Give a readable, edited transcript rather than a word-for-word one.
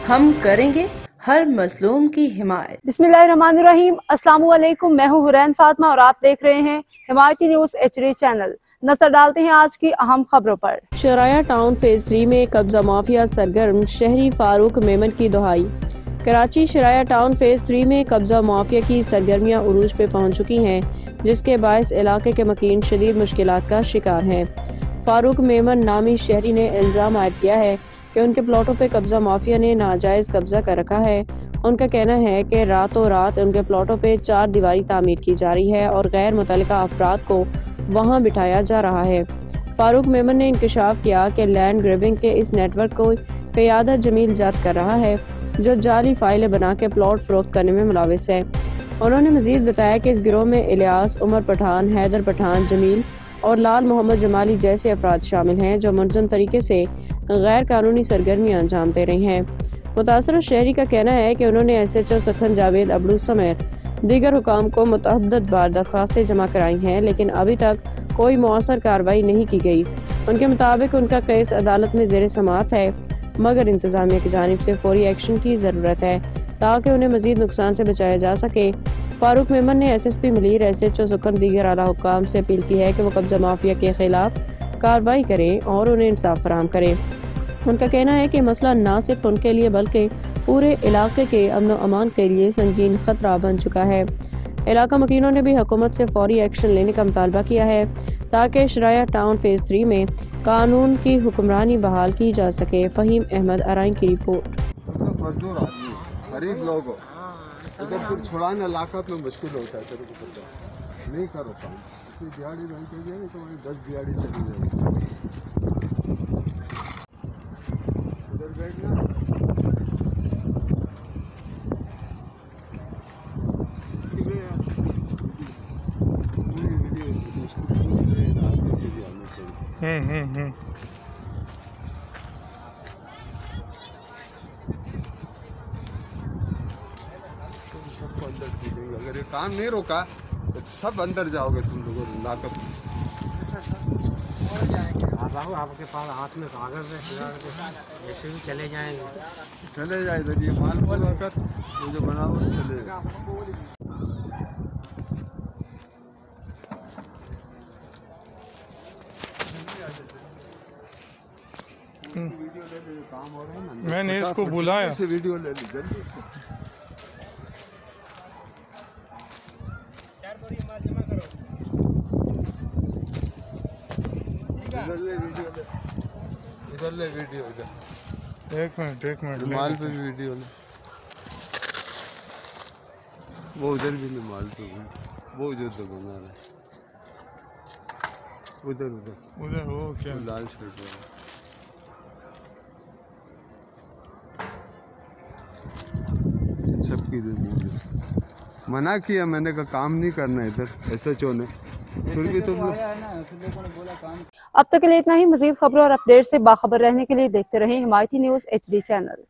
हम करेंगे हर मजलूम की हिमायत। बिस्मिल्लाहिर्रहमानिर्रहीम। अस्सलाम वालेकुम। मैं हूँ हुरैन फातिमा और आप देख रहे हैं हिमायती न्यूज HD चैनल। नजर डालते हैं आज की अहम खबरों पर। शराया टाउन फेज 3 में कब्जा माफिया सरगर्म, शहरी फारूक मेमन की दुहाई। कराची शराया टाउन फेज 3 में कब्जा माफिया की सरगर्मियां उरूज पे पहुंच चुकी हैं, जिसके बायस इलाके के मकीन शदीद मुश्किलात का शिकार हैं। फारूक मेमन नामी शहरी ने इल्जाम आयद किया है कि उनके प्लॉटों पे कब्जा माफिया ने नाजायज कब्जा कर रखा है। उनका कहना है कि रातों रात उनके प्लॉटों पे 4 दीवारी तामीर की जा रही है और गैर मुतल्लिका अफराद को वहां बिठाया जा रहा है। फारूक मेमन ने इंकशाफ किया कि लैंड ग्रेबिंग के इस नेटवर्क को क़यादत जमील जात कर रहा है, जो जाली फाइलें बना के प्लॉट फरोख्त करने में मुलविस है। उन्होंने मजीद बताया कि इस गिरोह में इलियास, उमर पठान, हैदर पठान, जमील और लाल मोहम्मद जमाली जैसे अफराद शामिल हैं, जो मुनज़्ज़म तरीके से गैर कानूनी सरगर्मियां अंजाम दे रही हैं। मुतासरा शहरी का कहना है कि उन्होंने SHO सखन जावेद अबड़ू समेत दीगर हुकाम को मुतअद्दिद बार दरख्वास्तें जमा कराई हैं, लेकिन अभी तक कोई मौसर कार्रवाई नहीं की गई। उनके मुताबिक उनका केस अदालत में ज़ेर समाअत है, मगर इंतजामिया की जानिब से फौरी एक्शन की जरूरत है ताकि उन्हें मजीद नुकसान से बचाया जा सके। फारूक मेमन ने SSP मुलीर, SHO सुखन दीगर आला हुक्काम से अपील की है कि वो कब्जा माफिया के खिलाफ कार्रवाई करें और उन्हें इंसाफ फराहम करें। उनका कहना है कि मसला न सिर्फ उनके लिए बल्कि पूरे इलाके के अमन व अमान के लिए संगीन खतरा बन चुका है। इलाका मकीनों ने भी हुकूमत से फौरी एक्शन लेने का मुतालबा किया है ताकि शराया टाउन फेज 3 में कानून की हुक्मरानी बहाल की जा सके। फहीम अहमद अराइन की रिपोर्ट। मजदूर आदमी गरीब लोग उधर फिर छुड़ाने इलाका में मुश्किल होता है, तेरे को पता नहीं करो काम। इसमें दिहाड़ी बंद कर दिया, तुम्हारी 10 दिहाड़ी चली जाएगी। उधर बैठना सबको अंदर भेजेंगे। अगर ये काम नहीं रोका तो सब अंदर जाओगे तुम लोगों लाकर। बाबू आपके पास हाथ में कागज है, ऐसे भी चले जाएंगे। चले जाए इधर ये माल पूरा कर, वो जो बना हुआ चले जाए। वीडियो ले लो, काम हो रहा है ना। मैंने इसको बुलाया, से वीडियो ले ली जल्दी से। इधर ले वीडियो ले, इधर ले वीडियो इधर। एक मिनट माल पे भी वीडियो ले, वो उधर भी ले माल पे भी, वो जो तो बना रहा है उधर हो क्या लाल शर्ट वाला। सबकी मना किया मैंने, कहा काम नहीं करना इधर SHO ने, फिर भी तुम अब तक के लिए इतना ही। मजीद खबरों और अपडेट से बाखबर रहने के लिए देखते रहें हिमायती न्यूज HD चैनल।